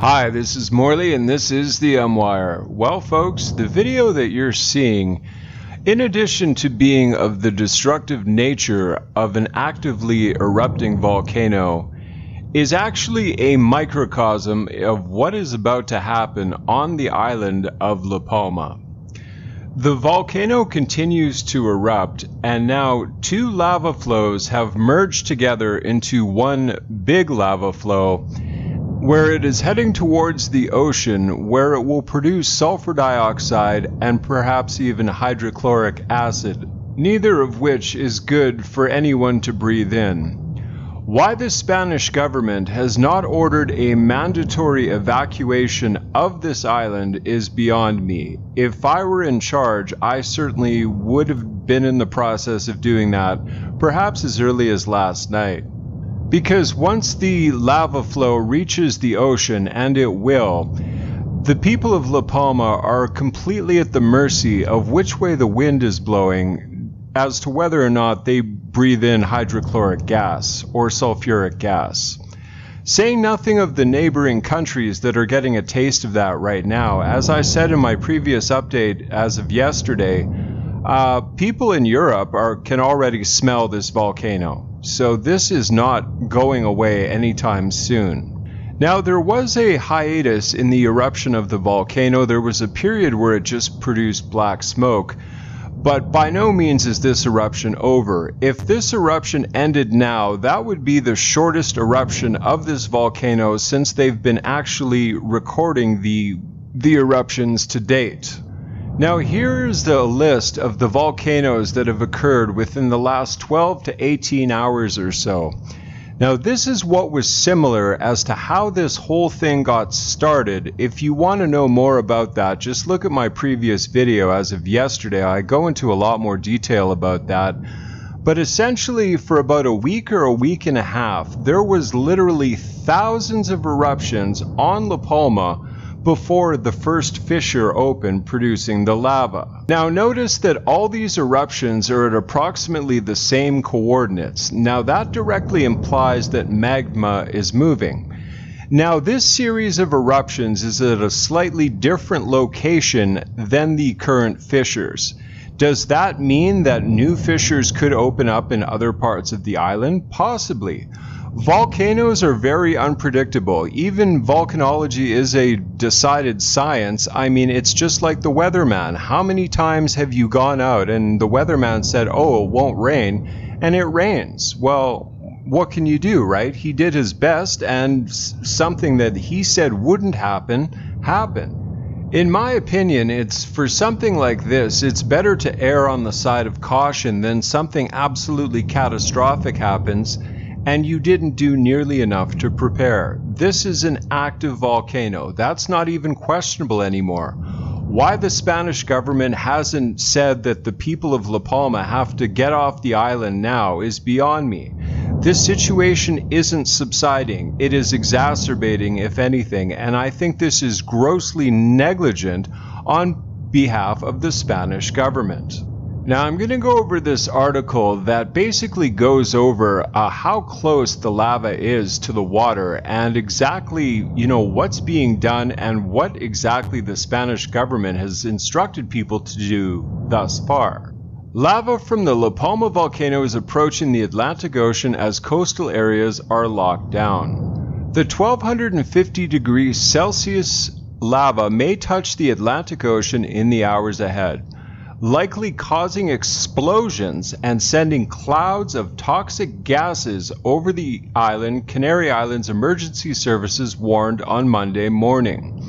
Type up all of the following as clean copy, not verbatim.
Hi, this is Morley and this is the Wire. Well folks, the video that you're seeing, in addition to being of the destructive nature of an actively erupting volcano, is actually a microcosm of what is about to happen on the island of La Palma. The volcano continues to erupt, and now two lava flows have merged together into one big lava flow, where it is heading towards the ocean, where it will produce sulfur dioxide and perhaps even hydrochloric acid, neither of which is good for anyone to breathe in. Why the Spanish government has not ordered a mandatory evacuation of this island is beyond me. If I were in charge, I certainly would have been in the process of doing that, perhaps as early as last night. Because once the lava flow reaches the ocean, and it will, the people of La Palma are completely at the mercy of which way the wind is blowing as to whether or not they breathe in hydrochloric gas or sulfuric gas. Saying nothing of the neighboring countries that are getting a taste of that right now. As I said in my previous update as of yesterday, people in Europe can already smell this volcano. So this is not going away anytime soon. Now, there was a hiatus in the eruption of the volcano. There was a period where it just produced black smoke, but by no means is this eruption over. If this eruption ended now, that would be the shortest eruption of this volcano since they've been actually recording the eruptions to date. Now here's the list of the volcanoes that have occurred within the last 12 to 18 hours or so. Now this is what was similar as to how this whole thing got started. If you want to know more about that, just look at my previous video as of yesterday. I go into a lot more detail about that. But essentially for about a week or a week and a half, there was literally thousands of eruptions on La Palma before the first fissure opened, producing the lava. Now notice that all these eruptions are at approximately the same coordinates. Now that directly implies that magma is moving. Now this series of eruptions is at a slightly different location than the current fissures. Does that mean that new fissures could open up in other parts of the island? Possibly. Volcanoes are very unpredictable. Even volcanology is a decided science. I mean, it's just like the weatherman. How many times have you gone out and the weatherman said, oh, it won't rain, and it rains? Well, what can you do, right? He did his best, and something that he said wouldn't happen, happened. In my opinion, it's for something like this, it's better to err on the side of caution than something absolutely catastrophic happens and you didn't do nearly enough to prepare. This is an active volcano. That's not even questionable anymore. Why the Spanish government hasn't said that the people of La Palma have to get off the island now is beyond me. This situation isn't subsiding. It is exacerbating, if anything, and I think this is grossly negligent on behalf of the Spanish government. Now I'm going to go over this article that basically goes over how close the lava is to the water and exactly, what's being done and what exactly the Spanish government has instructed people to do thus far. Lava from the La Palma volcano is approaching the Atlantic Ocean as coastal areas are locked down. The 1250 degrees Celsius lava may touch the Atlantic Ocean in the hours ahead, likely causing explosions and sending clouds of toxic gases over the island, Canary Islands emergency services warned on Monday morning.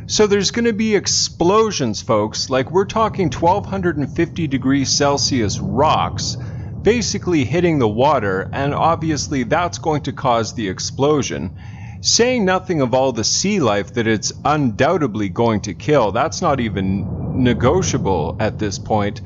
So there's going to be explosions, folks, like we're talking 1250 degrees Celsius rocks basically hitting the water, and obviously that's going to cause the explosion. Saying nothing of all the sea life that it's undoubtedly going to kill. That's not even negotiable at this point.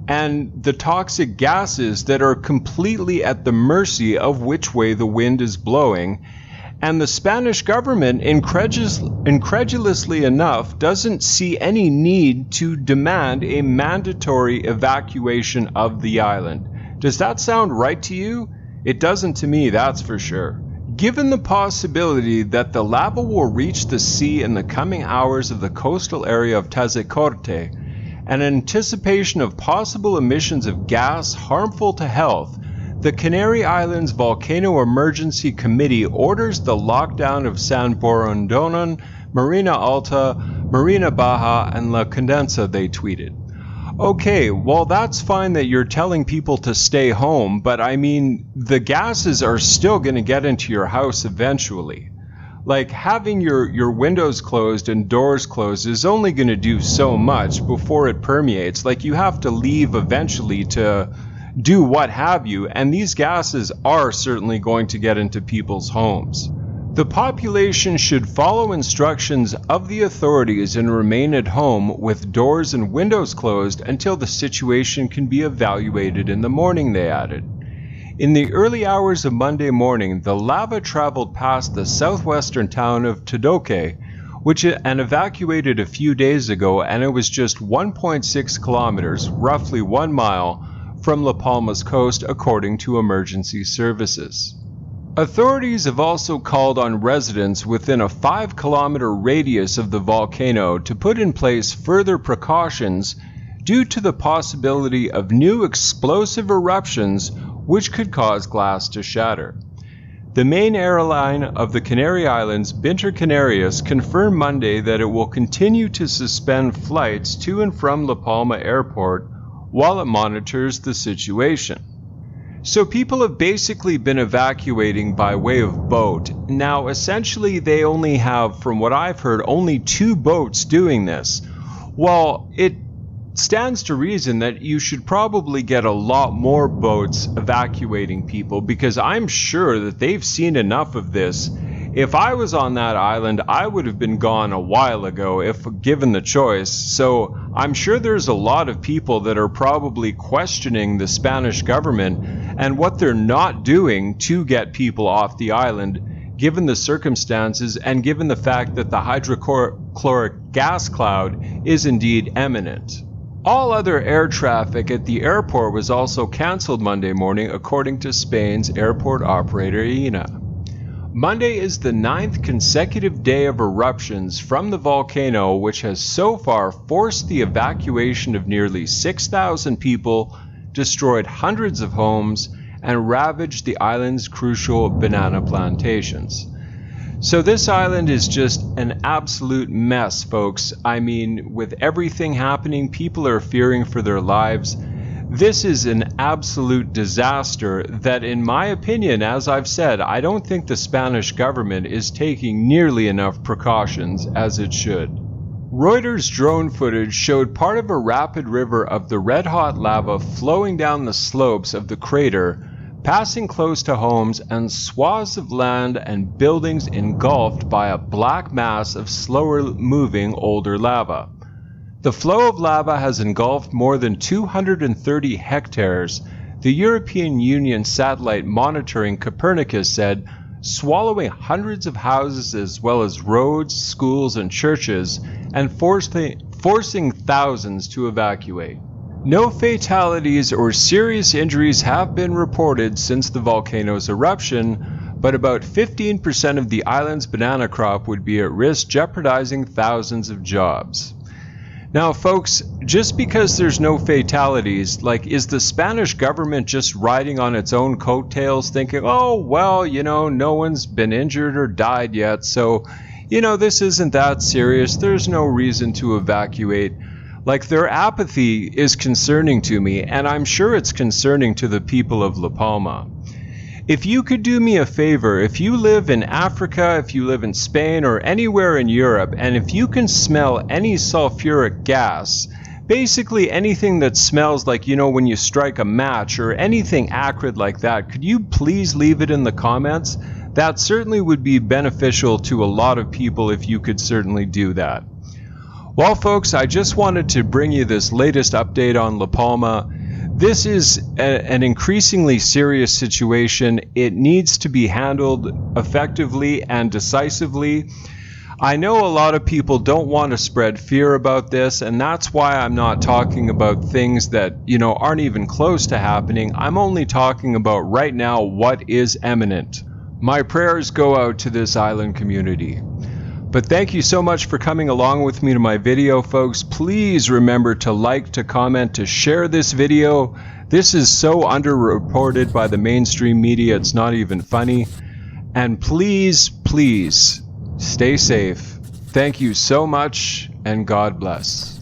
And the toxic gases that are completely at the mercy of which way the wind is blowing. And the Spanish government, incredulously enough, doesn't see any need to demand a mandatory evacuation of the island. Does that sound right to you? It doesn't to me, that's for sure. Given the possibility that the lava will reach the sea in the coming hours of the coastal area of Tazecorte, and in anticipation of possible emissions of gas harmful to health, the Canary Islands Volcano Emergency Committee orders the lockdown of San Borondon, Marina Alta, Marina Baja, and La Condensa, they tweeted. Okay, well that's fine that you're telling people to stay home, but I mean, the gases are still going to get into your house eventually. Like, having your windows closed and doors closed is only going to do so much before it permeates. Like, you have to leave eventually to do what have you, and these gases are certainly going to get into people's homes. The population should follow instructions of the authorities and remain at home with doors and windows closed until the situation can be evaluated in the morning, they added. In the early hours of Monday morning, the lava traveled past the southwestern town of Todoke, and evacuated a few days ago, and it was just 1.6 kilometers, roughly 1 mile, from La Palma's coast, according to emergency services. Authorities have also called on residents within a 5-kilometer radius of the volcano to put in place further precautions due to the possibility of new explosive eruptions which could cause glass to shatter. The main airline of the Canary Islands, Binter Canarias, confirmed Monday that it will continue to suspend flights to and from La Palma Airport while it monitors the situation. So people have basically been evacuating by way of boat. Now, essentially, they only have, from what I've heard, only 2 boats doing this. Well, it stands to reason that you should probably get a lot more boats evacuating people, because I'm sure that they've seen enough of this. If I was on that island, I would have been gone a while ago if given the choice. So I'm sure there's a lot of people that are probably questioning the Spanish government and what they're not doing to get people off the island, given the circumstances and given the fact that the hydrochloric gas cloud is indeed imminent. All other air traffic at the airport was also cancelled Monday morning, according to Spain's airport operator INA. Monday is the 9th consecutive day of eruptions from the volcano, which has so far forced the evacuation of nearly 6,000 people, destroyed hundreds of homes, and ravaged the island's crucial banana plantations. So this island is just an absolute mess, folks. I mean, with everything happening, people are fearing for their lives. This is an absolute disaster that, in my opinion, as I've said, I don't think the Spanish government is taking nearly enough precautions as it should. Reuters drone footage showed part of a rapid river of the red-hot lava flowing down the slopes of the crater, passing close to homes and swaths of land and buildings engulfed by a black mass of slower-moving older lava. The flow of lava has engulfed more than 230 hectares, the European Union satellite monitoring Copernicus said, swallowing hundreds of houses as well as roads, schools, and churches, and forcing thousands to evacuate. No fatalities or serious injuries have been reported since the volcano's eruption, but about 15% of the island's banana crop would be at risk, jeopardizing thousands of jobs. Now, folks, just because there's no fatalities, like, is the Spanish government just riding on its own coattails thinking, oh, well, no one's been injured or died yet, so, this isn't that serious, there's no reason to evacuate. Like, their apathy is concerning to me, and I'm sure it's concerning to the people of La Palma. If you could do me a favor, if you live in Africa, if you live in Spain or anywhere in Europe, and if you can smell any sulfuric gas, basically anything that smells like, when you strike a match or anything acrid like that, could you please leave it in the comments? That certainly would be beneficial to a lot of people if you could certainly do that. Well, folks, I just wanted to bring you this latest update on La Palma. This is an increasingly serious situation. It needs to be handled effectively and decisively. I know a lot of people don't want to spread fear about this, and that's why I'm not talking about things that, aren't even close to happening. I'm only talking about right now what is imminent. My prayers go out to this island community. But thank you so much for coming along with me to my video, folks. Please remember to like, to comment, to share this video. This is so underreported by the mainstream media, it's not even funny. And please, please, stay safe. Thank you so much, and God bless.